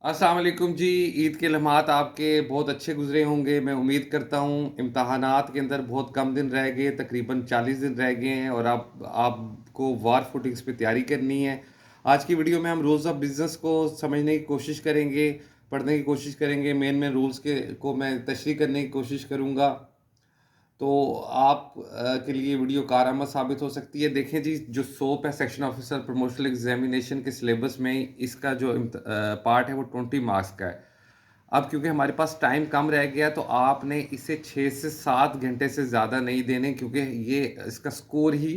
अस्सलाम वालेकुम जी। ईद के लम्हात आपके बहुत अच्छे गुज़रे होंगे। मैं उम्मीद करता हूँ इम्तहानात के अंदर बहुत कम दिन रह गए, तकरीबन 40 दिन रह गए हैं और आपको वार फुटिंग्स पे तैयारी करनी है। आज की वीडियो में हम रूल्स ऑफ बिज़नेस को समझने की कोशिश करेंगे, पढ़ने की कोशिश करेंगे। मेन रूल्स को मैं तशरीह करने की कोशिश करूँगा। तो आप के लिए वीडियो कारआमद साबित हो सकती है। देखें जी, जो सोप है सेक्शन ऑफिसर प्रमोशनल एग्जामिनेशन के सिलेबस में इसका जो पार्ट है वो 20 मार्क्स का है। अब क्योंकि हमारे पास टाइम कम रह गया तो आपने इसे 6 से 7 घंटे से ज़्यादा नहीं देने, क्योंकि ये इसका स्कोर ही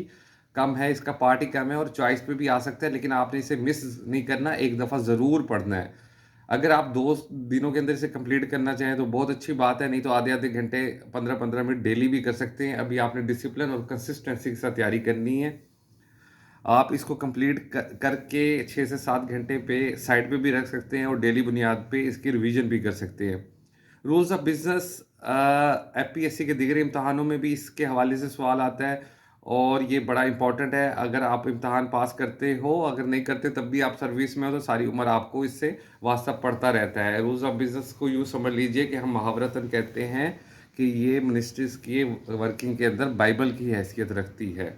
कम है, इसका पार्ट ही कम है और चॉइस पे भी आ सकता है, लेकिन आपने इसे मिस नहीं करना, एक दफ़ा ज़रूर पढ़ना है। अगर आप 2 दिनों के अंदर इसे कंप्लीट करना चाहें तो बहुत अच्छी बात है, नहीं तो आधे-आधे घंटे 15-15 मिनट डेली भी कर सकते हैं। अभी आपने डिसिप्लिन और कंसिस्टेंसी के साथ तैयारी करनी है। आप इसको कंप्लीट करके 6 से 7 घंटे पे साइड पे भी रख सकते हैं और डेली बुनियाद पे इसकी रिवीजन भी कर सकते हैं। रूल्स ऑफ बिजनेस एफपीएससी के दीगर इम्तहानों में भी इसके हवाले से सवाल आता है और ये बड़ा इंपॉर्टेंट है। अगर आप इम्तहान पास करते हो, अगर नहीं करते तब भी आप सर्विस में हो तो सारी उम्र आपको इससे वास्ता पड़ता रहता है। रूल्स ऑफ बिजनेस को यूँ समझ लीजिए कि हम मुहावरतन कहते हैं कि ये मिनिस्ट्रीज की वर्किंग के अंदर बाइबल की हैसियत रखती है।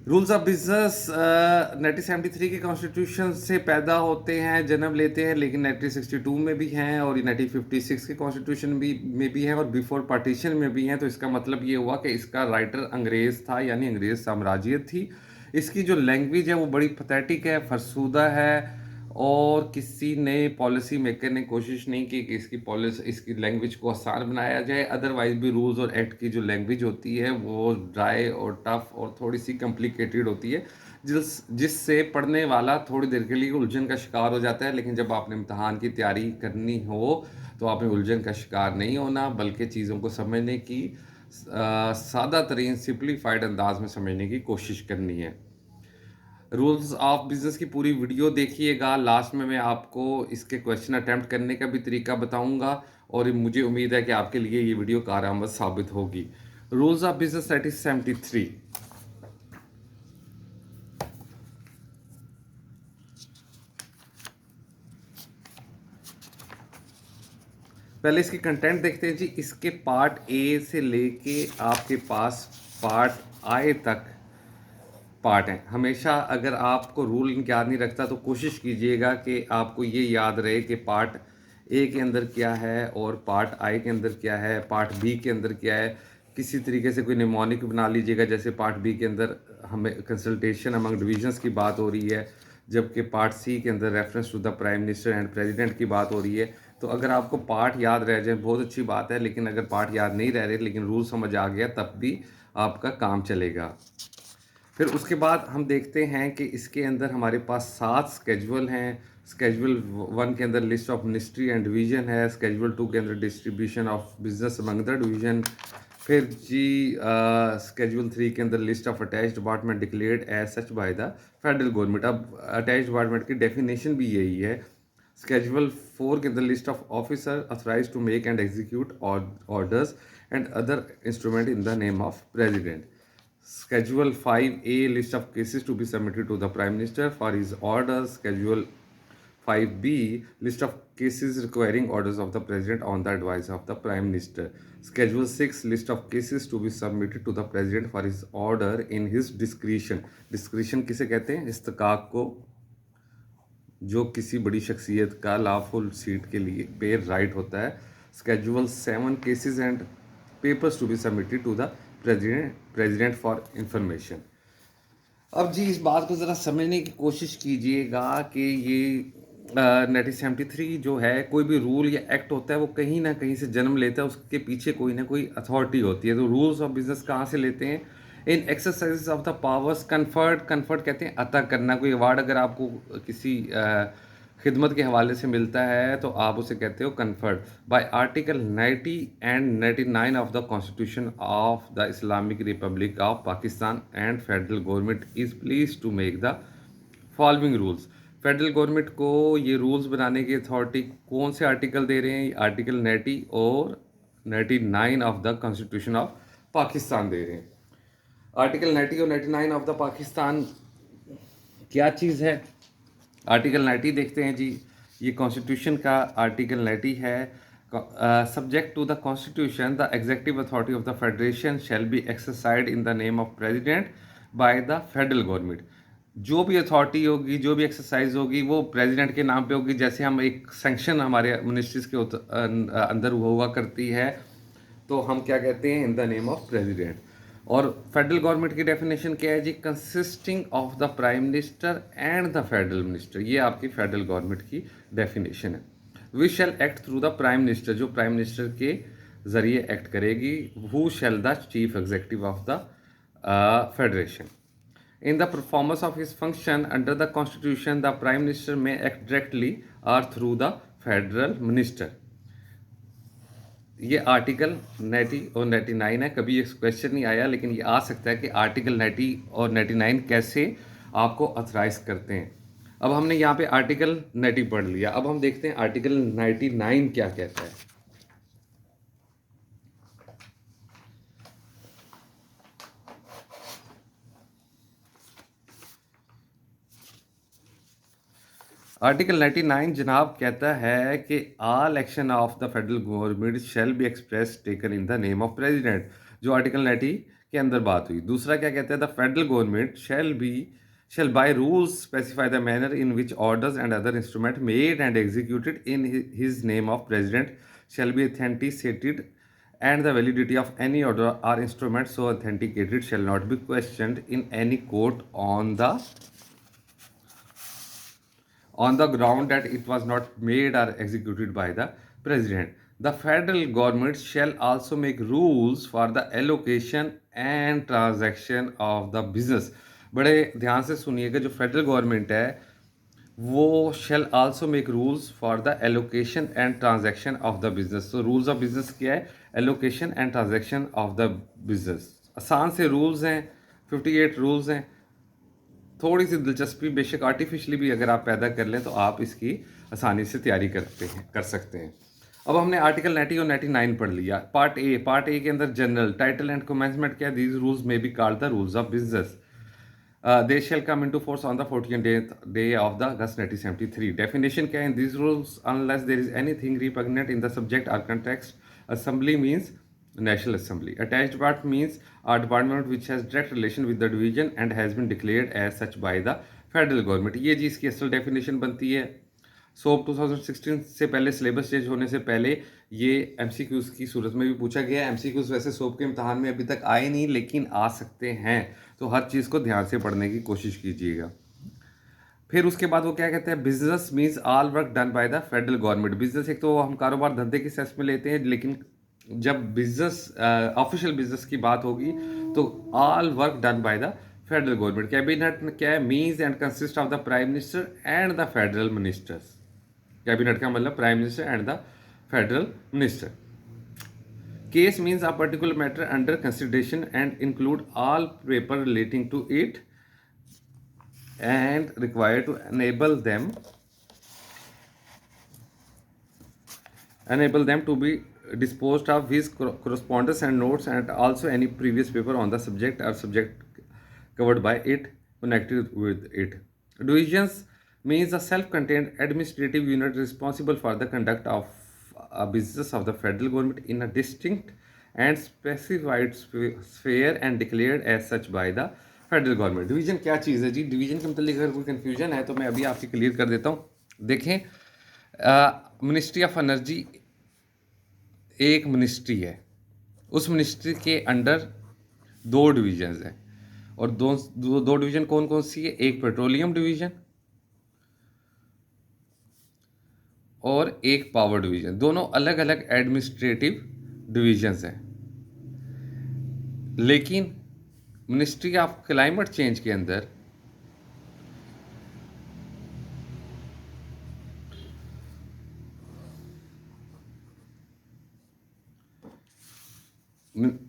रूल्स ऑफ बिजनेस 1973 के कॉन्स्टिट्यूशन से पैदा होते हैं, जन्म लेते हैं, लेकिन 1962 में भी हैं और 1956 के कॉन्स्टिट्यूशन भी में भी हैं और बिफोर पार्टीशन में भी हैं। तो इसका मतलब ये हुआ कि इसका राइटर अंग्रेज़ था, यानी अंग्रेज़ साम्राज्यत थी। इसकी जो लैंग्वेज है वो बड़ी पैथेटिक है, फरसूदा है और किसी ने पॉलिसी मेकर ने कोशिश नहीं की कि इसकी लैंग्वेज को आसान बनाया जाए। अदरवाइज भी रूल्स और एक्ट की जो लैंग्वेज होती है वो ड्राई और टफ और थोड़ी सी कॉम्प्लिकेटेड होती है, जिससे पढ़ने वाला थोड़ी देर के लिए उलझन का शिकार हो जाता है। लेकिन जब आपने इम्तहान की तैयारी करनी हो तो आपने उलझन का शिकार नहीं होना, बल्कि चीज़ों को समझने की सादा तरीन सिंप्लीफाइड अंदाज में समझने की कोशिश करनी है। रूल्स ऑफ बिजनेस की पूरी वीडियो देखिएगा। लास्ट में मैं आपको इसके क्वेश्चन अटेम्प्ट करने का भी तरीका बताऊंगा और मुझे उम्मीद है कि आपके लिए ये वीडियो कारआमद साबित होगी। Rules of business 73। पहले इसकी कंटेंट देखते हैं जी। इसके पार्ट ए से लेके आपके पास पार्ट आई तक पार्ट हैं। हमेशा अगर आपको रूल याद नहीं रखता तो कोशिश कीजिएगा कि आपको ये याद रहे कि पार्ट ए के अंदर क्या है और पार्ट आई के अंदर क्या है, पार्ट बी के अंदर क्या है। किसी तरीके से कोई निमोनिक बना लीजिएगा, जैसे पार्ट बी के अंदर हमें कंसल्टेशन अमंग डिविजन्स की बात हो रही है, जबकि पार्ट सी के अंदर reference to the prime minister and president की बात हो रही है। तो अगर आपको पार्ट याद रह जाए बहुत अच्छी बात है, लेकिन अगर पार्ट याद नहीं रह रहे लेकिन रूल समझ आ गया तब भी आपका काम चलेगा। फिर उसके बाद हम देखते हैं कि इसके अंदर हमारे पास 7 स्केजुअल हैं। स्केजुअल 1 के अंदर list of ministry and division है। स्केजुअल 2 के अंदर distribution of business among the division. फिर जी स्केजुअल 3 के अंदर list of attach department declared as such by the federal government. अब अटैच डिपार्टमेंट की डेफिनेशन भी यही है। स्केजुअल 4 के अंदर list of officer authorise to make and execute orders and other instrument in the name of president. Schedule 5A, list of cases to be submitted to the Prime Minister for his orders. Schedule 5B, list of cases requiring orders of the President on the advice of the Prime Minister. Schedule 6, list of cases to be submitted to the President for his order in his discretion. Discretion किसे कहते हैं? इस्तकाक को, जो किसी बड़ी शख्सियत का lawful seat के लिए पे राइट होता है। Schedule 7, cases and papers to be submitted to the president for information. अब जी इस बात को ज़रा समझने की कोशिश कीजिएगा कि ये 1973 जो है, कोई भी रूल या एक्ट होता है वो कहीं ना कहीं से जन्म लेता है, उसके पीछे कोई ना कोई अथॉरिटी होती है। तो रूल्स ऑफ बिजनेस कहाँ से लेते हैं? In exercises of the powers conferred. Conferred कहते हैं अता करना। कोई अवार्ड अगर आपको किसी खिदमत के हवाले से मिलता है तो आप उसे कहते हो conferred. By article 90 and 99 of the constitution of the Islamic Republic of Pakistan and federal government is pleased to make the following rules. Federal government को ये रूल्स बनाने की अथॉरिटी कौन से आर्टिकल दे रहे हैं? आर्टिकल 90 और 99 of the constitution of Pakistan दे रहे हैं। आर्टिकल 90 और 99 ऑफ द पाकिस्तान क्या चीज़ है? आर्टिकल 90 देखते हैं जी। ये कॉन्स्टिट्यूशन का आर्टिकल 90 है। Subject to the constitution the executive authority of the federation shall be exercised in the name of president by the federal government. जो भी अथॉरिटी होगी, जो भी एक्सरसाइज होगी, वो प्रेसिडेंट के नाम पे होगी। जैसे हम एक सेंक्शन हमारे मिनिस्ट्रीज के अंदर हुआ करती है, तो हम क्या कहते हैं, in the name of president. और फेडरल गवर्नमेंट की डेफिनेशन क्या है जी, consisting of the prime minister and the federal minister. ये आपकी फेडरल गवर्नमेंट की डेफिनेशन है। We shall act through the prime minister, जो प्राइम मिनिस्टर के जरिए एक्ट करेगी। Who shall the chief executive of the federation. In the performance of his function under the Constitution, the Prime Minister may act directly or through the Federal Minister. ये article 90 और 99 है। कभी ये question नहीं आया, लेकिन ये आ सकता है कि आर्टिकल 90 और 99 कैसे आपको अथराइज करते हैं। अब हमने यहाँ पे आर्टिकल 90 पढ़ लिया, अब हम देखते हैं आर्टिकल 99 क्या कहता है। आर्टिकल 99 जनाब कहता है कि all action of the federal government shall be express taken in the name of president, जो आर्टिकल 90 के अंदर बात हुई। दूसरा क्या कहता है, the federal government shell by rules specify the manner in which orders and other instrument made and executed in his name of president shall be authenticated and the validity of any order or instrument so authenticated shall not be questioned in any court on the ground that it was not made or executed by the president. The federal government shall also make rules for the allocation and transaction of the business. बड़े ध्यान से सुनिएगा, जो federal government है वो shall also make rules for the allocation and transaction of the business. तो rules of business क्या है, allocation and transaction of the business। आसान से rules हैं, 58 rules हैं। थोड़ी सी दिलचस्पी बेशक आर्टिफिशियली भी अगर आप पैदा कर लें तो आप इसकी आसानी से तैयारी कर सकते हैं। अब हमने आर्टिकल 90 और 99 पढ़ लिया। पार्ट ए के अंदर जनरल टाइटल एंड कमेंसमेंट क्या है, these rules may be called the rules of business. They shall come into force on the 14th day of the August 1973। Definition क्या है, these rules unless there is anything repugnant in the subject or context. Assembly means National Assembly. Attached part means a department which has direct relation with the division and has been declared as such by the federal government। ये जी इसकी असल definition बनती है। Soap 2016 से पहले, syllabus change होने से पहले ये एमसीक्यूज की सूरत में भी पूछा गया है। एमसीक्यूज वैसे सोप के इम्तहान में अभी तक आए नहीं, लेकिन आ सकते हैं, तो हर चीज़ को ध्यान से पढ़ने की कोशिश कीजिएगा। फिर उसके बाद वो क्या कहते हैं, business means all work done by the federal government. Business एक तो हम कारोबार धंधे के सेंस में लेते हैं, लेकिन जब बिजनेस ऑफिशियल बिजनेस की बात होगी तो all work done by the federal government. Cabinet क्या है, means and consist of the prime minister and the federal ministers. Cabinet का मतलब prime minister and the federal minister. Case means a particular matter under consideration and include all paper relating to it and required to enable them to be disposed of his correspondence and notes and also any previous paper on the subject or subject covered by it connected with it. Divisions means a self-contained administrative unit responsible for the conduct of a business of the federal government in a distinct and specified sphere and declared as such by the federal government. Division क्या चीज़ है जी, division के मतलब अगर कोई confusion है तो मैं अभी आपकी क्लियर कर देता हूँ। देखें, मिनिस्ट्री ऑफ एनर्जी एक मिनिस्ट्री है, उस मिनिस्ट्री के अंडर दो डिवीजन्स हैं, और दो डिवीजन कौन कौन सी है, एक पेट्रोलियम डिवीजन और एक पावर डिवीजन। दोनों अलग अलग एडमिनिस्ट्रेटिव डिवीजन्स हैं, लेकिन मिनिस्ट्री ऑफ क्लाइमेट चेंज के अंदर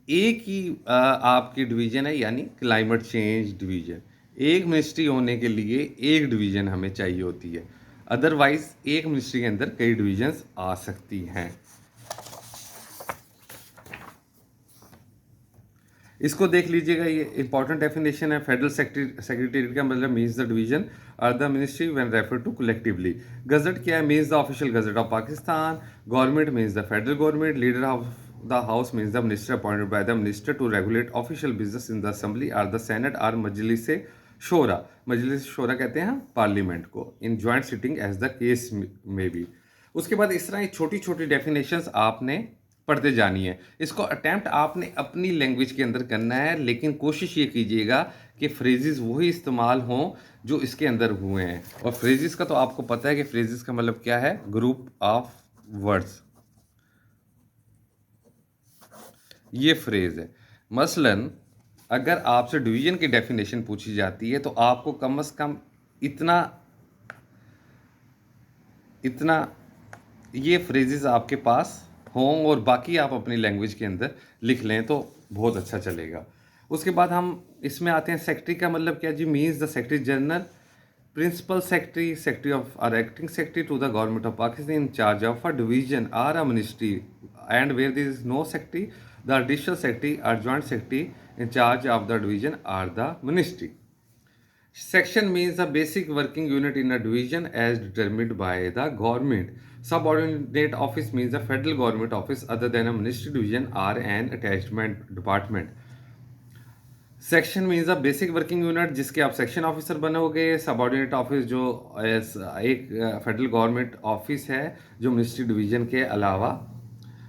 एक ही आपकी डिवीजन है, यानी क्लाइमेट चेंज डिवीजन। एक मिनिस्ट्री होने के लिए एक डिवीजन हमें चाहिए होती है, अदरवाइज एक मिनिस्ट्री के अंदर कई डिवीजन्स आ सकती हैं। इसको देख लीजिएगा, ये इंपॉर्टेंट डेफिनेशन है। फेडरल सेक्रेटेरिएट का मतलब मीन्स द डिवीजन और the ministry when refer to collectively. Gazette क्या है? Means the official gazette of Pakistan. Government means the federal government. Leader of the house means the minister appointed by the minister to regulate official business in the assembly और the senate और मजलिस शोरा। मजलिस शोरा कहते हैं parliament को, in joint sitting as the case में B. उसके बाद इस तरह छोटी छोटी डेफिनेशंस आपने पढ़ते जानी है। इसको अटैम्प्ट आपने अपनी लैंग्वेज के अंदर करना है, लेकिन कोशिश ये कीजिएगा कि फ्रेजेस वही इस्तेमाल हों जो इसके अंदर हुए हैं। और फ्रेजेस का तो आपको पता है कि फ्रेजेस का मतलब क्या है? Group of words. ये फ्रेज है। मसलन अगर आपसे डिवीजन की डेफिनेशन पूछी जाती है तो आपको कम से कम इतना इतना ये फ्रेजेस आपके पास हों और बाकी आप अपनी लैंग्वेज के अंदर लिख लें तो बहुत अच्छा चलेगा। उसके बाद हम इसमें आते हैं, सेक्रेटरी का मतलब क्या जी? Means the secretary general, principal secretary, secretary of or acting secretary to the government of Pakistan in charge of a division or a ministry and where there is no secretary the additional secretary or joint secretary in charge of the division or the ministry. Section means the basic working unit in a division as determined by the government. Subordinate office means the federal government office other than a ministry division or an attachment department. Section means the basic working unit जिसके आप section officer बनोगे। Subordinate office जो एक federal government office है जो ministry division के अलावा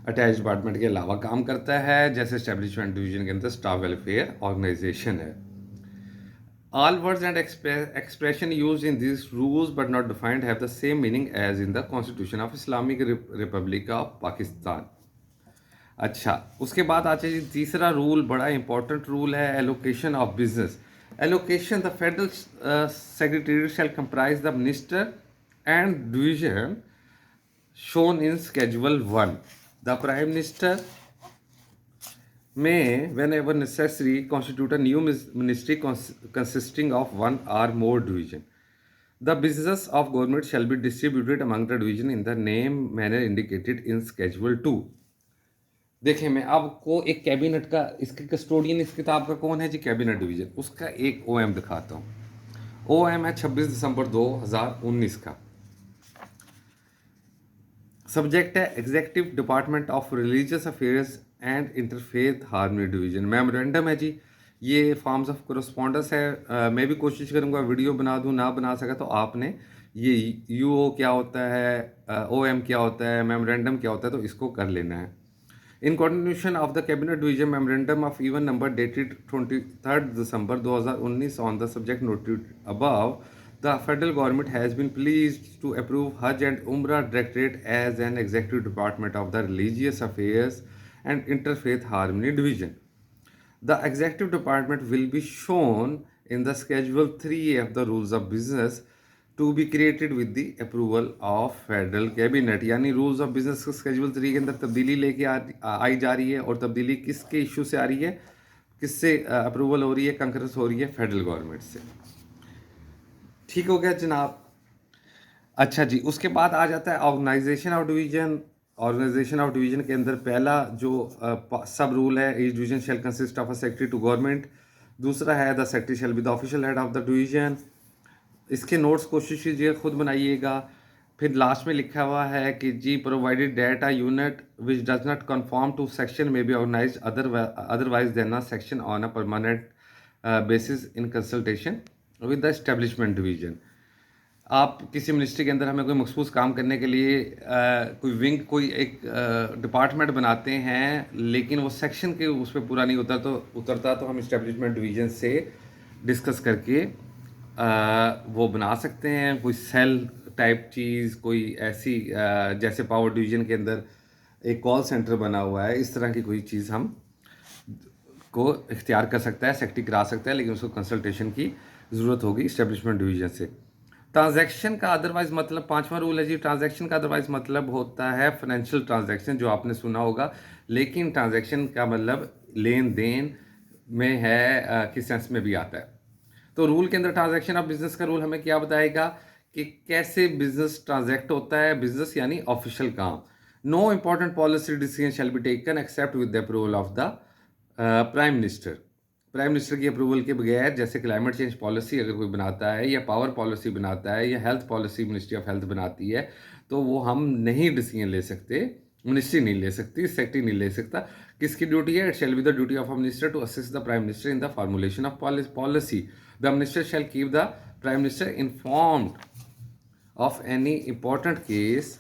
attach department के अलावा काम करता है, जैसे एस्टेब्लिशमेंट डिवीजन के अंदर स्टाफ वेलफेयर ऑर्गेनाइजेशन है। All words and expression used in these rules but not defined have the same meaning as in the Constitution of Islamic Republic of Pakistan. अच्छा, उसके बाद आता है तीसरा रूल, बड़ा इंपॉर्टेंट रूल है, allocation of business. Allocation, the federal secretariat shall comprise the minister and division shown in Schedule 1. The Prime Minister may, whenever necessary, constitute a new ministry consisting of one or more division. The business of government shall be distributed among the division in the name manner indicated in Schedule 2. देखें, मैं आपको एक cabinet का, इसके custodian इस किताब का कौन है जी? Cabinet division. उसका एक ओएम दिखाता हूँ। ओएम है 26 दिसंबर 2019 का। सब्जेक्ट है executive department of religious affairs and interfaith harmony division. Memorandum है जी, ये फॉर्म्स ऑफ कोरस्पॉन्डेंस है। मैं भी कोशिश करूँगा वीडियो बना दूँ, ना बना सका तो आपने ये यूओ क्या होता है, ओएम क्या होता है, मेमोरेंडम क्या होता है, तो इसको कर लेना है। In continuation of the Cabinet Division Memorandum of even number dated 23rd December 2019 on the subject noted above, the federal government has been pleased to approve Hajj and Umrah Directorate as an executive department of the Religious Affairs and Interfaith Harmony Division. The executive department will be shown in the Schedule 3 of the Rules of Business to be created with the approval of federal cabinet. यानी rules of business schedule 3 के अंदर तब्दीली लेके आई जा रही है, और तब्दीली किसके इशू से आ रही है, किससे अप्रूवल हो रही है, कंकरेंस हो रही है? फेडरल गवर्नमेंट से। ठीक हो गया जनाब। अच्छा जी, उसके बाद आ जाता है organisation of division. Organisation of division के अंदर पहला जो सब रूल है, each division shall consist of a secretary to government. दूसरा है the secretary shall be the official head of the division. इसके नोट्स कोशिश कीजिए खुद बनाइएगा। फिर लास्ट में लिखा हुआ है कि जी provided that a unit which does not conform to section may be organise otherwise than a section on a permanent basis in consultation with the establishment division. आप किसी मिनिस्ट्री के अंदर हमें कोई मखसूस काम करने के लिए कोई विंग, कोई एक डिपार्टमेंट बनाते हैं, लेकिन वो सेक्शन के उस पर पूरा नहीं उतरता तो हम एस्टेब्लिशमेंट डिवीजन से डिस्कस करके वो बना सकते हैं। कोई सेल टाइप चीज़, कोई ऐसी जैसे पावर डिवीजन के अंदर एक कॉल सेंटर बना हुआ है, इस तरह की कोई चीज़ हम को इख्तियार कर सकता है, सेक्रेटरी करा सकता है, लेकिन उसको कंसल्टेशन की ज़रूरत होगी इस्टेब्लिशमेंट डिवीजन से। ट्रांजैक्शन का अदरवाइज मतलब, पांचवा रूल है जी, ट्रांजैक्शन का अदरवाइज मतलब होता है फाइनेंशियल ट्रांजैक्शन, जो आपने सुना होगा, लेकिन ट्रांजैक्शन का मतलब लेन देन में है, किस सेंस में भी आता है। तो रूल के अंदर ट्रांजैक्शन ऑफ बिजनेस का रूल हमें क्या बताएगा कि कैसे बिजनेस ट्रांजैक्ट होता है। बिजनेस यानी ऑफिशियल काम। No important policy decision shall be taken except with the approval of the prime minister की अप्रूवल के बगैर जैसे क्लाइमेट चेंज पॉलिसी अगर कोई बनाता है या पावर पॉलिसी बनाता है या health policy ministry of health बनाती है, तो वो हम नहीं डिसीजन ले सकते, मिनिस्ट्री नहीं ले सकती, सेक्रेटरी नहीं ले सकता। किसकी ड्यूटी है? It shall be the duty of a minister to assist the prime minister in the formulation of policy. The minister shall keep the prime minister informed of any important case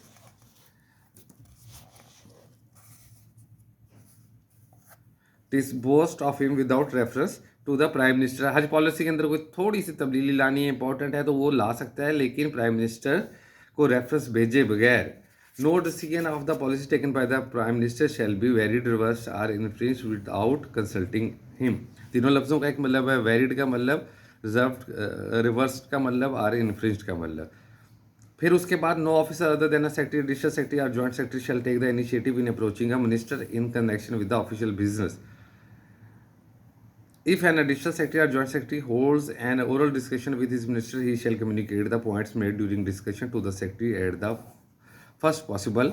disposed of him without reference to the prime minister. हज policy के अंदर कोई थोड़ी सी तब्दीली लानी है, important है, तो वो ला सकता है, लेकिन प्राइम मिनिस्टर को रेफरेंस भेजे बगैर no decision of the policy taken by the prime minister shall be varied, reversed or influence without consulting him. तीनों लफ्ज़ों का एक मतलब है, वेरिड का मतलब रिजर्व, रिवर्स का मतलब, आर इन्फ्लुएंस्ड का मतलब। फिर उसके बाद no officer other than secretary, additional secretary or joint secretary shall take the initiative in approaching a minister in connection with the official business. If an additional secretary or joint secretary holds an oral discussion with his minister, he shall communicate the points made during discussion to the secretary at the first possible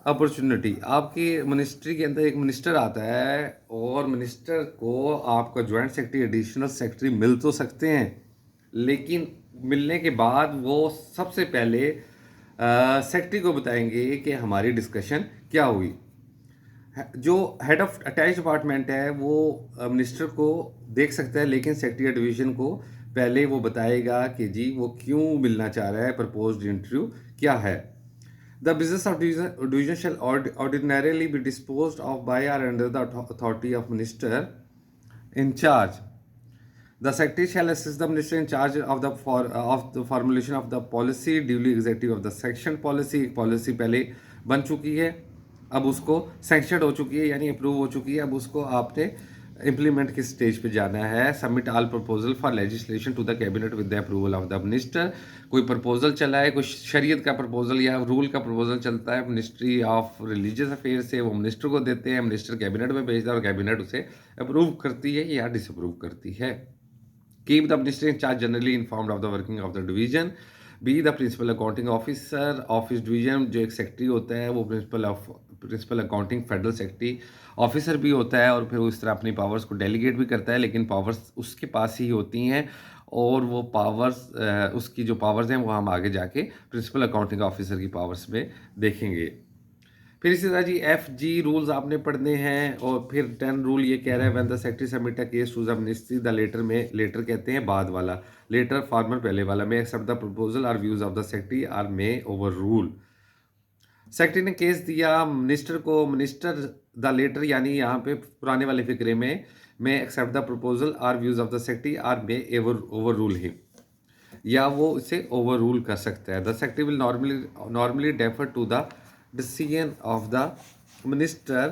opportunity. आपकी ministry के अंदर एक minister आता है और minister को आपका joint secretary, additional secretary मिल तो सकते हैं, लेकिन मिलने के बाद वो सबसे पहले सेक्रेटरी को बताएंगे कि हमारी डिस्कशन क्या हुई। जो हेड ऑफ अटैच डिपार्टमेंट है वो मिनिस्टर को देख सकता है, लेकिन सेक्रेटरी डिवीजन को पहले वो बताएगा कि जी वो क्यों मिलना चाह रहा है, प्रपोज्ड इंटरव्यू क्या है। The business of division shall ordinarily be disposed of by or under the authority of minister in charge. The secretary shall assist the minister in charge of the formulation of the policy duly executive of the section policy। एक policy पहले बन चुकी है, अब उसको sanction हो चुकी है यानी अप्रूव हो चुकी है, अब उसको आपने इम्प्लीमेंट की स्टेज पे जाना है। Submit all proposal for legislation to the cabinet with the approval of the minister. कोई प्रपोजल चला है, कोई शरीयत का प्रपोजल या रूल का प्रपोजल चलता है मिनिस्ट्री ऑफ रिलीजियस अफेयर से, वो मिनिस्टर को देते हैं, मिनिस्टर कैबिनेट में भेजता है और कैबिनेट उसे अप्रूव करती है या डिसअप्रूव करती है। Keep the minister in charge generally informed of the working of the division. Be the principal accounting officer office division. जो एक सेक्रेटरी होता है वो principal accounting federal secretary officer भी होता है, और फिर वो इस तरह अपनी पावर्स को डेलीगेट भी करता है, लेकिन पावर्स उसके पास ही होती हैं, और वो पावर्स उसकी जो पावर्स हैं वो हम आगे जाके प्रिंसिपल अकाउंटिंग ऑफिसर की पावर्स में देखेंगे। फिर इसी तरह जी FG रूल्स आपने पढ़ने हैं, और फिर 10 रूल ये कह रहा है when the secretary submit a case to the ministry the latter में, लेटर कहते हैं बाद वाला, लेटर फॉर्मर पहले वाला, में एक्सेप्ट द प्रपोजल और views of the secretary or may overrule. Secretary ने केस दिया मिनिस्टर को, मिनिस्टर द लेटर यानी यहाँ पे पुराने वाले फिक्रे में accept the proposal or views of the secretary or may overrule him, या वो इसे ओवर रूल कर सकता है। The secretary will normally defer to the decision of the minister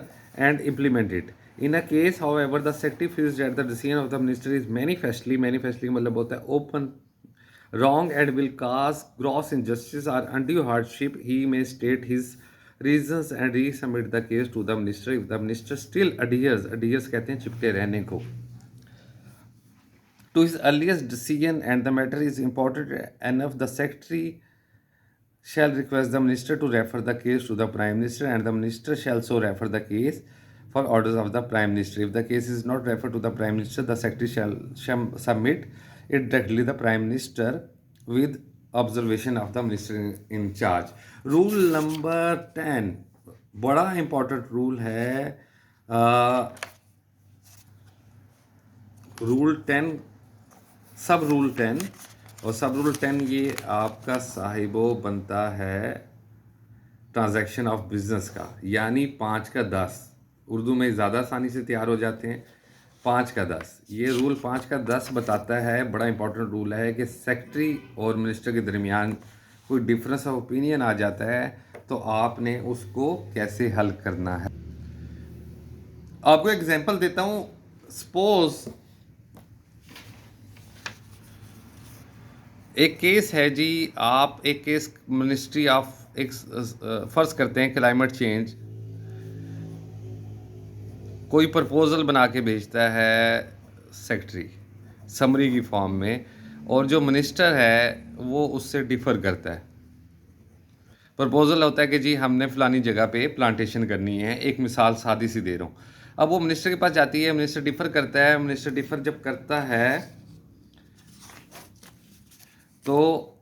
and implement it. In a case, however, the secretary feels that the decision of the minister is manifestly मतलब होता है open wrong and will cause gross injustice or undue hardship, he may state his reasons and resubmit the case to the minister if the minister still adheres कहते हैं चिपके रहने को, to his earliest decision and the matter is important enough, the secretary shall request the minister to refer the case to the prime minister and the minister shall so refer the case for orders of the prime minister. If the case is not referred to the prime minister, the secretary shall submit it directly to the prime minister with observation of the minister in charge. Rule number 10 बड़ा important rule है। Rule 10 सब rule 10, और सब rule 10 ये आपका साहिबो बनता है transaction of business का, यानी 5 का 10, उर्दू में ज़्यादा आसानी से तैयार हो जाते हैं। 5 का 10 ये रूल 5 का 10 बताता है, बड़ा इंपॉर्टेंट रूल है कि सेक्रेटरी और मिनिस्टर के दरमियान कोई डिफरेंस ऑफ ओपिनियन आ जाता है तो आपने उसको कैसे हल करना है। आपको एग्जांपल देता हूँ। सपोज एक केस है जी, आप एक केस मिनिस्ट्री ऑफ एक फर्ज करते हैं क्लाइमेट चेंज, कोई प्रपोजल बना के भेजता है सेक्रेटरी समरी की फॉर्म में, और जो मिनिस्टर है वो उससे डिफ़र करता है। प्रपोजल होता है कि जी हमने फ़लानी जगह पे प्लांटेशन करनी है, एक मिसाल सादी सी दे रहा हूँ, अब वो मिनिस्टर के पास जाती है, मिनिस्टर डिफर करता है। मिनिस्टर डिफर जब करता है तो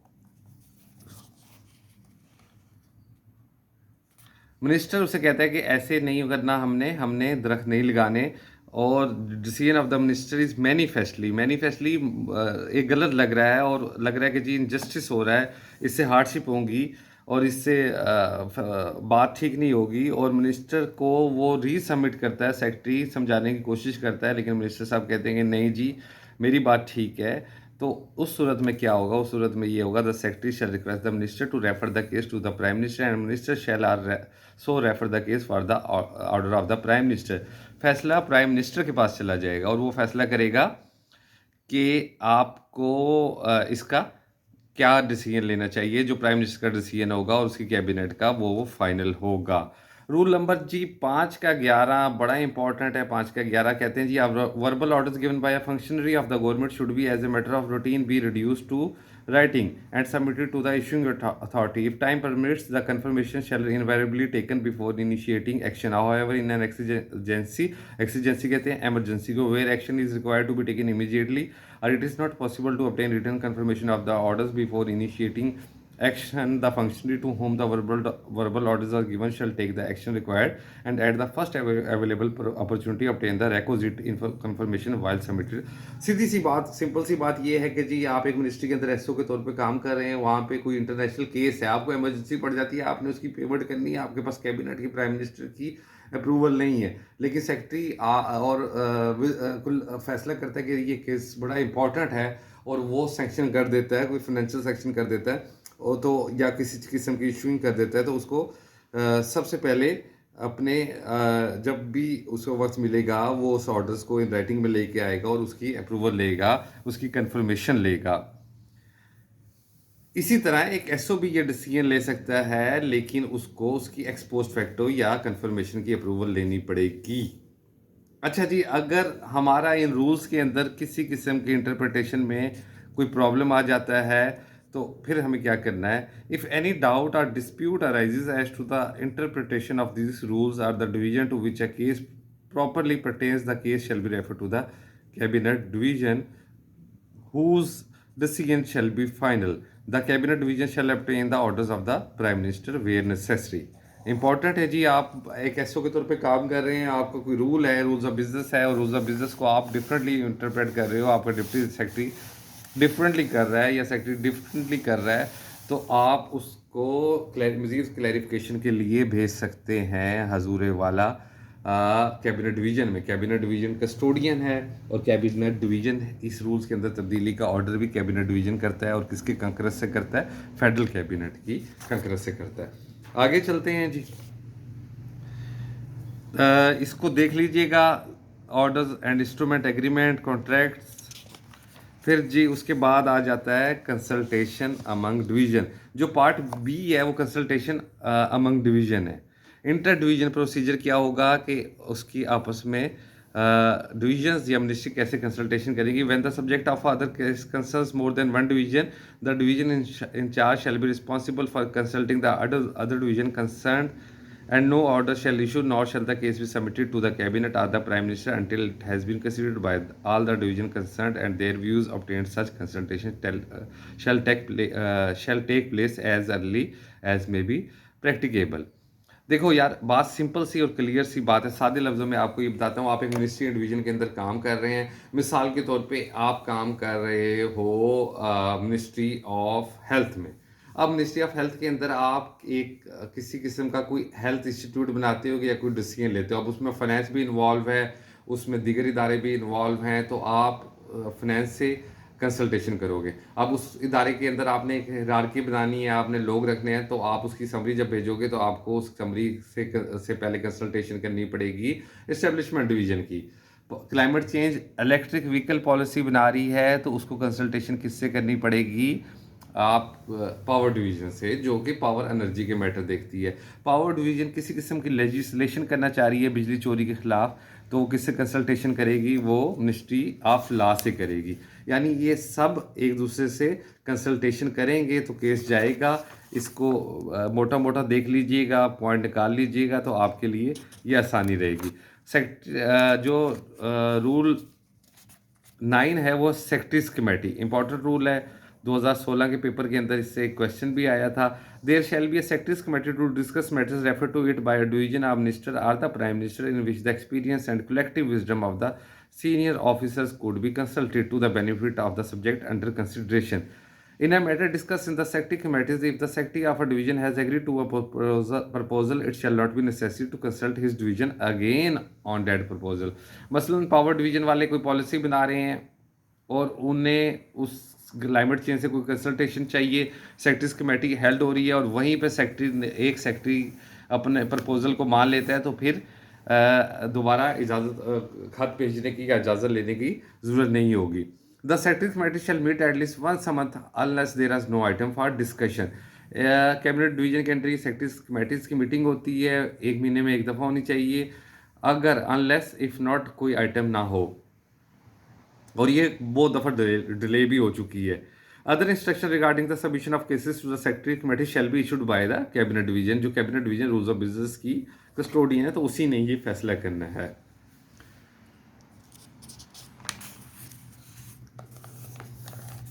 मिनिस्टर उसे कहता है कि ऐसे नहीं करना, हमने हमने दरख्त नहीं लगाने। और decision of the minister is manifestly manifestly एक गलत लग रहा है, और लग रहा है कि जी इनजस्टिस हो रहा है, इससे हार्डशिप होगी और इससे बात ठीक नहीं होगी। और मिनिस्टर को वो रीसबमिट करता है, सेक्रेटरी समझाने की कोशिश करता है, लेकिन मिनिस्टर साहब कहते हैं कि नहीं जी मेरी बात ठीक है। तो उस सूरत में क्या होगा? उस सूरत में ये होगा, the secretary shall request the minister to refer the case to the prime minister and minister shall also refer the case for the order of the prime minister. फैसला प्राइम मिनिस्टर के पास चला जाएगा और वो फैसला करेगा कि आपको इसका क्या डिसीजन लेना चाहिए। जो प्राइम मिनिस्टर का डिसीजन होगा और उसकी कैबिनेट का, वो फाइनल होगा। रूल नंबर जी 5 का 11 बड़ा इंपॉर्टेंट है। 5 का 11 कहते हैं जी, verbal orders given by a functionary of the government should be as a matter of routine be reduce to writing and submitted to the issuing authority. If time permits, the confirmation shall invariably taken before initiating action. However, in an exigency कहते हैं emergency को, where action is required to be taken immediately, or it is not possible to obtain written confirmation of the orders before initiating action, the functionary to whom the verbal orders are given shall take the action required and at the first available opportunity obtain the requisite confirmation while submitted. सीधी सी बात, simple सी बात ये है कि जी आप एक ministry के अंदर SO के तौर पे काम कर रहे हैं, वहाँ पे कोई इंटरनेशनल केस है, आपको इमरजेंसी पड़ जाती है, आपने उसकी पेमेंट करनी है, आपके पास कैबिनेट की प्राइम मिनिस्टर की अप्रूवल नहीं है, लेकिन सेक्रेटरी और कुल फैसला करता है कि ये केस बड़ा इंपॉर्टेंट है और वो सेंक्शन कर देता है, कोई फाइनेंशियल सेक्शन कर देता है और तो या किसी किस्म की इशूइंग कर देता है। तो उसको सबसे पहले अपने जब भी उसको वक्त मिलेगा वो उस ऑर्डर्स को इन राइटिंग में लेके आएगा और उसकी अप्रूवल लेगा, उसकी कंफर्मेशन लेगा। इसी तरह एक एसओ भी ये डिसीजन ले सकता है, लेकिन उसको उसकी एक्स पोस्ट फैक्टो या कंफर्मेशन की अप्रूवल लेनी पड़ेगी। अच्छा जी, अगर हमारा इन रूल्स के अंदर किसी किस्म की इंटरप्रिटेशन में कोई प्रॉब्लम आ जाता है तो फिर हमें क्या करना है? इफ़ एनी डाउट और dispute arises as to the interpretation of this rules or the division to which a case properly pertains, the case shall be referred to the cabinet division whose decision shall be final. The cabinet division shall obtain the orders of the prime minister where necessary. Important है जी, आप एक SO के तौर पे काम कर रहे हैं, आपका कोई रूल है, रूल्स ऑफ बिजनेस है, और रूल्स ऑफ बिजनेस को आप डिफरेंटली इंटरप्रेट कर रहे हो, आपका डिप्टी सेक्रेटरी डिफरेंटली कर रहा है या सेक्रेटरी डिफरेंटली कर रहा है, तो आप उसको मज़ीद क्लैरिफिकेशन के लिए भेज सकते हैं हजूर वाला कैबिनेट डिवीज़न में। कैबिनेट डिवीज़न कस्टोडियन है और कैबिनेट डिवीज़न इस रूल्स के अंदर तब्दीली का ऑर्डर भी कैबिनेट डिवीज़न करता है, और किसके कंकरस से करता है? फेडरल कैबिनेट की कंकरस से करता है। आगे चलते हैं जी, इसको देख लीजिएगा, orders and instrument agreement contracts. फिर जी उसके बाद आ जाता है कंसल्टेशन अमंग डिवीज़न। जो पार्ट बी है वो कंसल्टेशन अमंग डिवीज़न है। इंटर डिवीज़न प्रोसीजर क्या होगा कि उसकी आपस में डिविजन्स या मिनिस्ट्री कैसे कंसल्टेशन करेगी। When the subject of other case concerns more than one division, the division in charge shall be responsible for consulting the other division concern and no order shall issue nor shall the case be submitted to the cabinet or the prime minister until it has been considered by all the division concerned and their views obtained. Such consultation shall take place as early as may be practicable. देखो यार, बात simple सी और clear सी बात है। सादे लफ्ज़ों में आपको ये बताता हूँ, आप एक मिनिस्ट्री एंड डिवीज़न के अंदर काम कर रहे हैं। मिसाल के तौर पे आप काम कर रहे हो मिनिस्ट्री ऑफ हेल्थ में। अब मिनिस्ट्री ऑफ हेल्थ के अंदर आप एक किसी किस्म का कोई हेल्थ इंस्टीट्यूट बनाते हो या कोई डिसीजन लेते हो। अब उसमें फाइनेंस भी इन्वॉल्व है, उसमें दीगर इदारे भी इन्वॉल्व हैं, तो आप फाइनेंस से कंसल्टेशन करोगे। अब उस इदारे के अंदर आपने एक हायरार्की बनानी है, आपने लोग रखने हैं, तो आप उसकी समरी जब भेजोगे तो आपको उस समरी से पहले कंसल्टेशन करनी पड़ेगी इस्टेब्लिशमेंट डिवीज़न की। Climate change electric vehicle policy बना रही है तो उसको कंसल्टेशन किससे करनी पड़ेगी? आप पावर डिवीज़न से, जो कि पावर एनर्जी के मैटर देखती है। पावर डिवीज़न किसी किस्म की लेजिस्लेशन करना चाह रही है बिजली चोरी के ख़िलाफ़, तो वो किससे कंसल्टेशन करेगी? वो मिनिस्ट्री ऑफ लॉ से करेगी। यानी ये सब एक दूसरे से कंसल्टेशन करेंगे तो केस जाएगा। इसको मोटा मोटा देख लीजिएगा, पॉइंट निकाल लीजिएगा, तो आपके लिए ये आसानी रहेगी। जो रूल 9 है वो सेक्रेटरीज कमेटी इंपॉर्टेंट रूल है। 2016 के पेपर के अंदर इससे एक क्वेश्चन भी आया था। There shall be a secretaries committee to discuss matters refer to it by a division of minister or the prime minister in which the experience and collective wisdom of the senior officers could be consulted to the benefit of the subject under consideration. In a matter discussed in the secretary committees, if the secretary of a division has agreed to a proposal, it shall not be necessary to consult his division again on that proposal. मसलन power division वाले कोई policy बना रहे हैं और उन्हें उस climate change से कोई कंसल्टेशन चाहिए, सेक्रेटरीज कमेटी हेल्ड हो रही है और वहीं पे एक सेक्रेटरी अपने प्रपोजल को मान लेता है, तो फिर दोबारा इजाज़त खत भेजने की या इजाज़त लेने की ज़रूरत नहीं होगी। The secretary committee shall meet at least once a month unless there is no item for discussion. Cabinet division के अंदर सेक्रेटरीज कमेटीज़ की मीटिंग होती है, एक महीने में एक दफ़ा होनी चाहिए, अगर अनलेस इफ़ नॉट कोई आइटम ना हो, और ये बहुत दफ़ा डिले भी हो चुकी है। Other instruction regarding the submission of cases to the secretary committee shall be issued by the cabinet division. जो cabinet division rules of business की कस्टोडियन है, तो उसी ने ये फैसला करना है।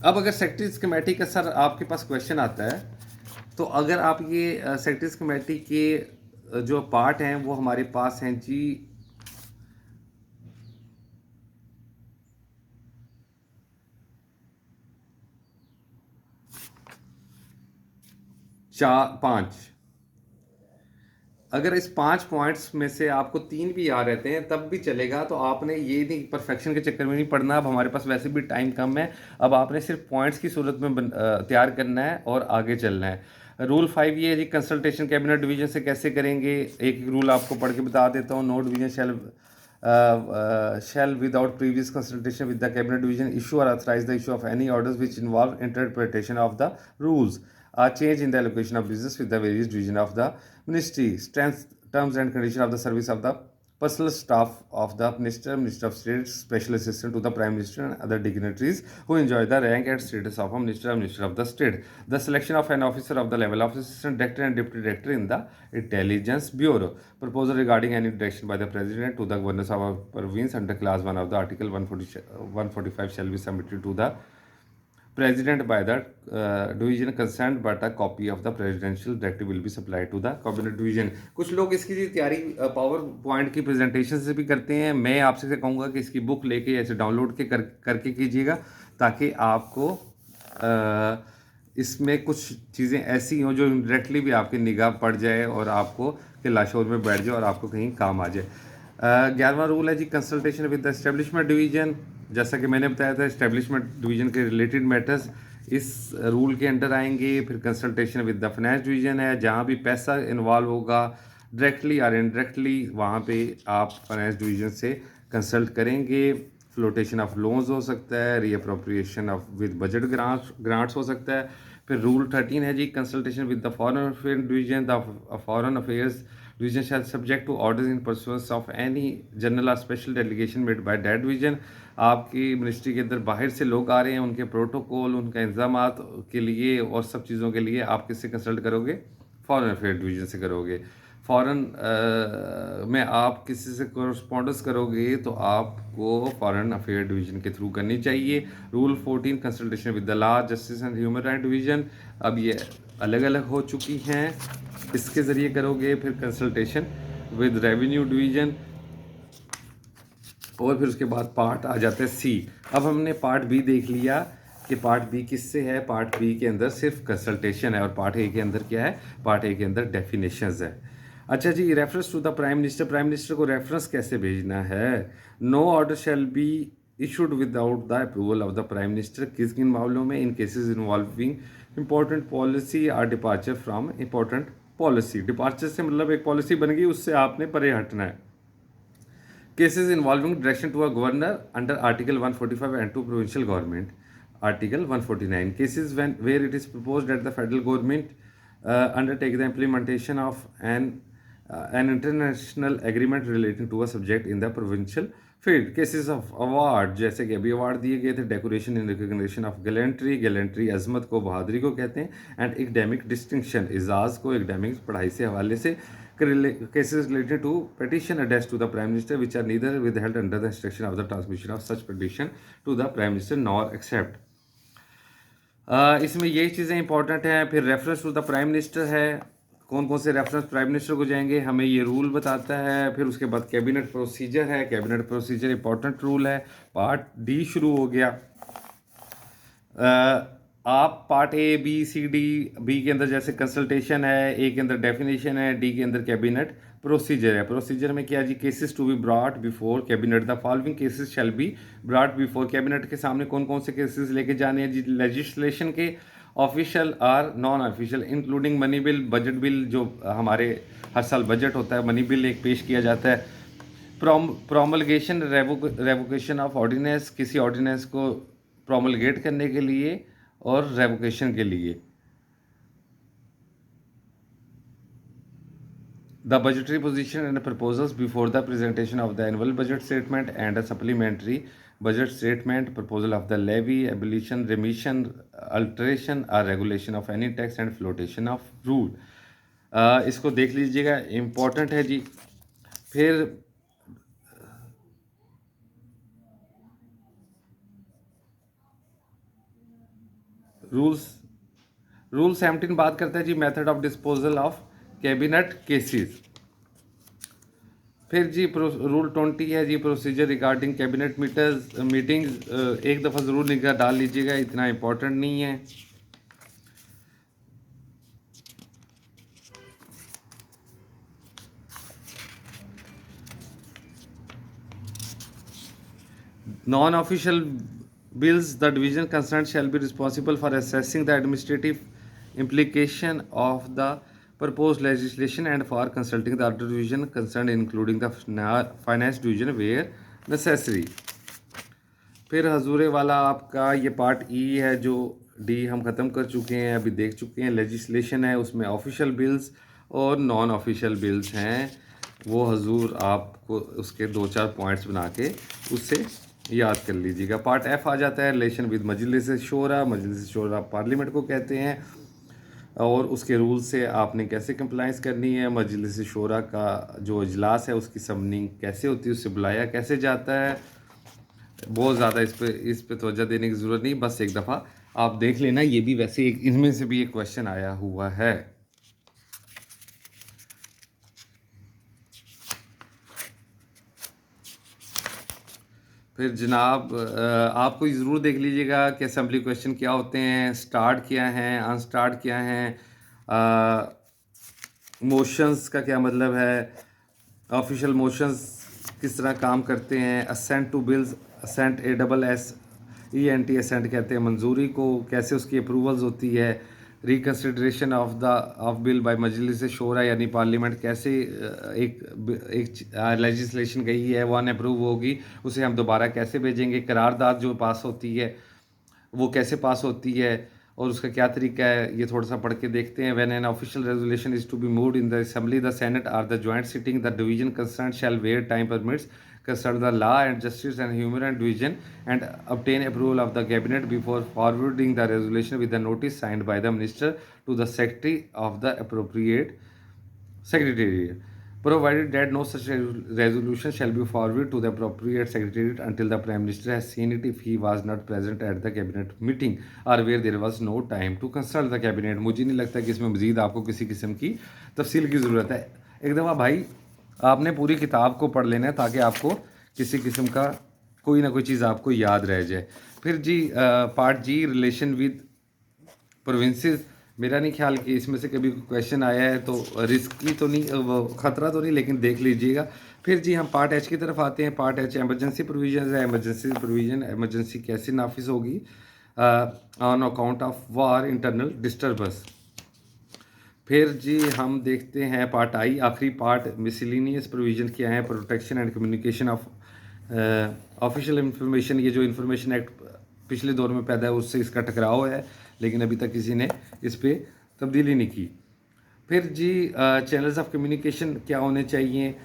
अब अगर सेक्रेटरीज कमेटी का सर आपके पास क्वेश्चन आता है, तो अगर आप ये सेक्रेटरीज कमेटी के जो पार्ट हैं वो हमारे पास हैं जी, 5। अगर इस 5 पॉइंट्स में से आपको 3 भी याद रहते हैं तब भी चलेगा, तो आपने ये नहीं परफेक्शन के चक्कर में नहीं पड़ना। अब हमारे पास वैसे भी टाइम कम है, अब आपने सिर्फ पॉइंट्स की सूरत में तैयार करना है और आगे चलना है। रूल 5 ये है जी, कंसल्टेशन कैबिनेट डिवीजन से कैसे करेंगे। एक रूल आपको पढ़ के बता देता हूँ। No division shall without previous consultation with the cabinet division issue or authorize the issue of any orders which involve interpretation of the rules, a change in the allocation of business with the various division of the ministry, strength, terms and conditions of the service of the personal staff of the minister, minister of state, special assistant to the prime minister and other dignitaries who enjoy the rank and status of a minister or minister of the state. The selection of an officer of the level of assistant director and deputy director in the intelligence bureau. Proposal regarding any direction by the president to the governors of our province under class 1 of the article 145 shall be submitted to the president by the division concerned, but a copy of the presidential directive will be supplied to the cabinet division. कुछ लोग इसकी तैयारी power point की presentation से भी करते हैं। मैं आपसे कहूँगा कि इसकी बुक लेके ऐसे डाउनलोड करके कीजिएगा, ताकि आपको इसमें कुछ चीज़ें ऐसी हों जो डायरेक्टली भी आपकी निगाह पड़ जाए और आपको कि लाशोर में बैठ जाए और आपको कहीं काम आ जाए। 11वां रूल है जी, consultation with the establishment division. जैसा कि मैंने बताया था, एस्टेब्लिशमेंट डिवीजन के रिलेटेड मैटर्स इस रूल के अंडर आएंगे। फिर consultation with the finance division है, जहाँ भी पैसा इन्वॉल्व होगा डायरेक्टली और इनडायरेक्टली, वहाँ पे आप फाइनेंस डिवीजन से कंसल्ट करेंगे। फ्लोटेशन ऑफ लोन्स हो सकता है, reappropriation of with budget grants हो सकता है। फिर रूल 13 है जी, consultation with the foreign affair division. द फॉरेन अफेयर्स division shall subject to orders in pursuance of any general or special delegation made by that division। आपकी मिनिस्ट्री के अंदर बाहर से लोग आ रहे हैं, उनके प्रोटोकॉल, उनके इंतजाम के लिए और सब चीज़ों के लिए आप किससे कंसल्ट करोगे? फॉरेन अफेयर डिवीजन से करोगे। फॉरेन में आप किसी से कोरस्पॉन्डेंस करोगे तो आपको फॉरेन अफेयर डिवीजन के थ्रू करनी चाहिए। Rule 14 consultation with the law, justice and human right division, अब ये अलग अलग हो चुकी हैं, इसके ज़रिए करोगे। फिर कंसल्टेशन विद रेवेन्यू डिवीजन, और फिर उसके बाद पार्ट आ जाता है सी। अब हमने पार्ट बी देख लिया कि पार्ट बी किससे है। पार्ट बी के अंदर सिर्फ कंसल्टेशन है, और पार्ट ए के अंदर क्या है? पार्ट ए के अंदर डेफिनेशंस है। अच्छा जी, reference to the prime minister. Prime minister को रेफरेंस कैसे भेजना है? No order shall be issued without the approval of the prime minister. किस किन मामलों में? In cases involving important policy or departure from important policy. Departure से मतलब एक पॉलिसी बन गई, उससे आपने परे हटना है। Cases involving direction to a governor under article 145 and to provincial government article 149। Cases when where it is proposed that the federal government undertake the implementation of an international agreement relating to a subject in the provincial फिर cases of award, जैसे कि अभी award दिए गए थे, decoration in recognition of gallantry, gallantry अजमत को, बहादुरी को कहते हैं, एंड एकेडमिक डिस्टिंक्शन, एजाज को, एकेडमिक पढ़ाई से हवाले से, cases related to petition addressed to the prime minister which are neither withheld under the instruction of the transmission of such petition to the prime minister nor accept। इसमें यही चीज़ें important हैं। फिर reference to the prime minister है, कौन कौन से reference prime minister को जाएंगे, हमें ये रूल बताता है। फिर उसके बाद कैबिनेट प्रोसीजर है, कैबिनेट प्रोसीजर इंपॉर्टेंट रूल है। पार्ट डी शुरू हो गया। आप part A B C D, B के अंदर जैसे कंसल्टेशन है, ए के अंदर डेफिनेशन है, डी के अंदर कैबिनेट प्रोसीजर है। प्रोसीजर में क्या जी, cases to be brought before cabinet, the following cases shall be brought before cabinet, के सामने कौन कौन से केसेस लेके जाने हैं जी, लेजिस्लेशन के, ऑफिशियल और non official, including money bill, budget bill, जो हमारे हर साल बजट होता है, मनी बिल एक पेश किया जाता है। प्रोमलगेशन, रेवोकेशन ऑफ ऑर्डिनेंस, किसी ऑर्डिनेंस को प्रोमलगेट करने के लिए और रेवोकेशन के लिए। The budgetary position and proposals before the presentation of the annual budget statement and a supplementary budget statement, proposal of the levy, abolition, remission, alteration or regulation of any tax and flotation of rule। इसको देख लीजिएगा, important है जी। फिर rule 17 बात करता है जी method of disposal of cabinet cases. फिर जी रूल 20 है जी प्रोसीजर रिगार्डिंग कैबिनेट मीटिंग्स। एक दफ़ा ज़रूर निगाह डाल लीजिएगा, इतना इम्पोर्टेंट नहीं है। Non official bills, the division concerned shall be responsible for assessing the administrative implication of the proposed legislation and for consulting the other division concerned including the finance division where necessary। फिर हजूरे वाला आपका ये part ई है, जो D हम ख़त्म कर चुके हैं, अभी देख चुके हैं। लेजिस्लेशन है, उसमें ऑफिशियल बिल्स और नॉन ऑफिशियल बिल्स हैं, वो हजूर आपको उसके 2-4 पॉइंट्स बना के उससे याद कर लीजिएगा। पार्ट एफ आ जाता है relation with Majlis Shura. Majlis Shura parliament को कहते हैं और उसके रूल से आपने कैसे कंप्लाइंस करनी है। मजलिस शोरा का जो इजलास है उसकी समनिंग कैसे होती है, उससे बुलाया कैसे जाता है। बहुत ज़्यादा इस पे तवज्जो देने की ज़रूरत नहीं, बस एक दफ़ा आप देख लेना। ये भी वैसे एक इनमें से भी एक क्वेश्चन आया हुआ है। फिर जनाब आपको ज़रूर देख लीजिएगा कि असेंबली क्वेश्चन क्या होते हैं, स्टार्ट क्या हैं, अनस्टार्ट क्या हैं, मोशंस का क्या मतलब है, ऑफिशियल मोशंस किस तरह काम करते हैं, assent to bills, assent ASSENT assent कहते हैं मंजूरी को, कैसे उसकी अप्रूवल्स होती है। Reconsideration of bill by Majlis Shura यानी पार्लियामेंट, कैसे एक लेजिस्लेशन गई है वो अनअप्रूव होगी, उसे हम दोबारा कैसे भेजेंगे। करारदाद जो पास होती है वो कैसे पास होती है और उसका क्या तरीका है, ये थोड़ा सा पढ़ के देखते हैं। When an official resolution is to be moved in the assembly, the senate or the joint sitting, the division concern shall where time permits concern the law and justice and human division and obtain approval of the cabinet before forwarding the resolution with the notice signed by the minister to the secretary of the appropriate secretariat, provided that no such resolution shall be forwarded to the appropriate secretariat until the prime minister has seen it if he was not present at the cabinet meeting or where there was no time to consult the cabinet। मुझे नहीं लगता कि इसमें मज़ीद आपको किसी किस्म की तफसील की ज़रूरत है। एक दफ़ा भाई आपने पूरी किताब को पढ़ लेना है ताकि आपको किसी किस्म का कोई ना कोई चीज़ आपको याद रह जाए। फिर जी part G relation with provinces, मेरा नहीं ख्याल कि इसमें से कभी क्वेश्चन आया है, तो रिस्की तो नहीं, ख़तरा तो नहीं, लेकिन देख लीजिएगा। फिर जी हम पार्ट एच की तरफ आते हैं। पार्ट एच एमरजेंसी प्रोविजन है। एमरजेंसी प्रोविजन, एमरजेंसी कैसे नाफिज होगी on account of war, internal disturbance. फिर जी हम देखते हैं पार्ट आई, आखिरी पार्ट, मिसलिनियस प्रोविजन क्या है, protection and communication of official information. ये जो इंफॉर्मेशन एक्ट पिछले दौर में पैदा है उससे इसका टकराव है, लेकिन अभी तक किसी ने इस पर तब्दीली नहीं की। फिर जी चैनल्स ऑफ कम्युनिकेशन क्या होने चाहिए,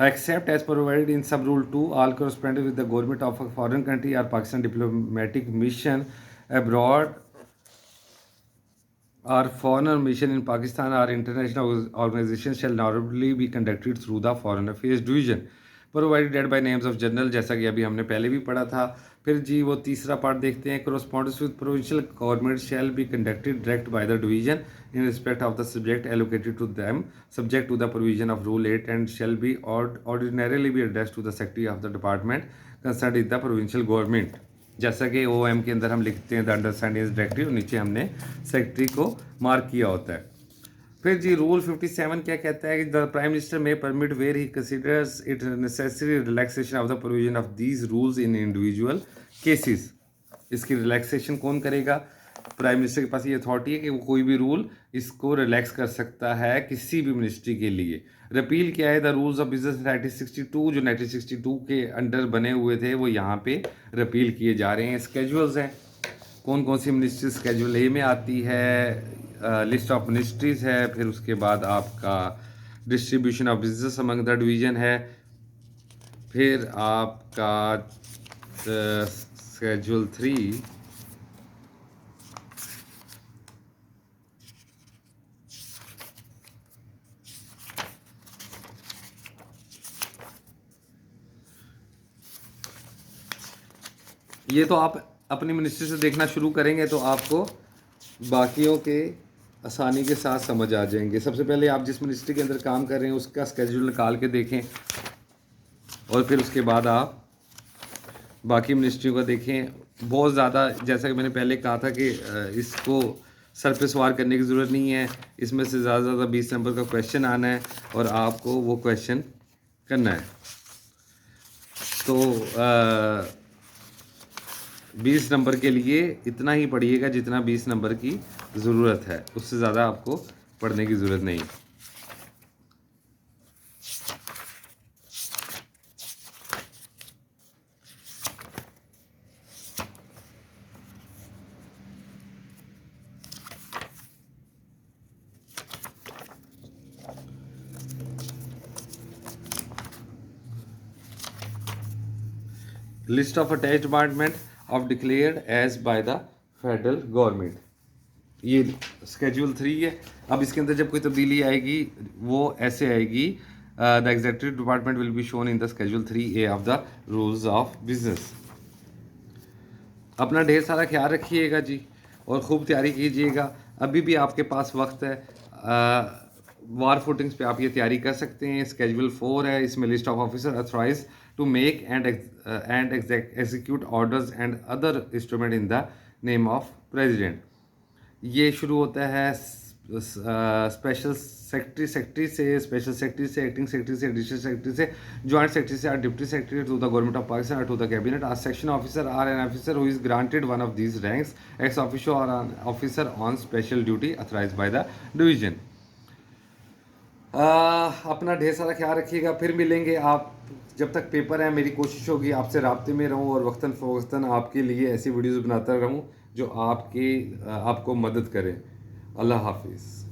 Except as provided in sub rule 2, all correspondence with the government of a foreign country or Pakistan diplomatic mission abroad or foreign mission in Pakistan or international organization shall normally be conducted through the Foreign Affairs Division, provided that by names of general, जैसा कि अभी हमने पहले भी पढ़ा था। फिर जी वो तीसरा पार्ट देखते हैं, correspondence with provincial government shall be conducted direct by the division in respect of the subject allocated to them, subject to the provision of Rule 8, and shall be ordinarily be addressed to the secretary of the department concerned with the provincial government। जैसा कि OM के अंदर हम लिखते हैं the understanding directive, नीचे हमने secretary को मार्क किया होता है। फिर जी रूल 57 क्या कहता है कि the prime minister may permit where he considers it necessary relaxation of the provision of these rules in individual cases. इसकी रिलैक्सेशन कौन करेगा? प्राइम मिनिस्टर के पास ये अथॉरिटी है कि वो कोई भी रूल इसको रिलैक्स कर सकता है किसी भी मिनिस्ट्री के लिए। रिपील क्या है? द रूल्स ऑफ बिजनेस 1962 जो 1962 के अंडर बने हुए थे वो यहाँ पे रिपील किए जा रहे हैं। स्केजुअल्स हैं, कौन कौन सी मिनिस्ट्री स्केजुअल ए में आती है, लिस्ट ऑफ मिनिस्ट्रीज है, फिर उसके बाद आपका distribution of business among the division है, फिर आपका स्केजुअल 3 ये तो आप अपनी मिनिस्ट्री से देखना शुरू करेंगे तो आपको बाकियों के आसानी के साथ समझ आ जाएंगे। सबसे पहले आप जिस मिनिस्ट्री के अंदर काम कर रहे हैं उसका स्केड्यूल निकाल के देखें और फिर उसके बाद आप बाकी मिनिस्ट्रियों का देखें। बहुत ज़्यादा जैसा कि मैंने पहले कहा था कि इसको सर पे सवार करने की ज़रूरत नहीं है, इसमें से ज़्यादा से ज़्यादा 20 नंबर का क्वेश्चन आना है और आपको वो क्वेश्चन करना है। तो 20 नंबर के लिए इतना ही पढ़िएगा जितना 20 नंबर की ज़रूरत है, उससे ज़्यादा आपको पढ़ने की ज़रूरत नहीं। List of attach department of declared as by the federal government, ये स्केड्यूल 3 है। अब इसके अंदर जब कोई तब्दीली आएगी वो ऐसे आएगी, the executive department will be shown in the schedule 3A of the rules of business. अपना ढेर सारा ख्याल रखिएगा जी और खूब तैयारी कीजिएगा। अभी भी आपके पास वक्त है, वार फुटिंग्स पे आप ये तैयारी कर सकते हैं। स्केड्यूल 4 है, इसमें list of officer authorise to make and execute orders and other instrument in the name of president. ये शुरू होता है स्पेशल सेक्रेटरी से, स्पेशल सेक्रेटरी से, एक्टिंग सेक्रेटरी से, एडिशनल सेक्रेटरी से, जॉइंट सेक्रेटरी से, deputy secretary to the government of Pakistan to the cabinet. A section officer or an officer who is granted one of these ranks, ex officer और officer on special duty authorise by the division. अपना ढेर सारा ख्याल रखिएगा, फिर मिलेंगे। आप जब तक पेपर है मेरी कोशिश होगी आपसे राब्ते में रहूं और वक्तन फ़वक्तन आपके लिए ऐसी वीडियोज़ बनाता रहूं जो आपको मदद करें। अल्लाह हाफिज़।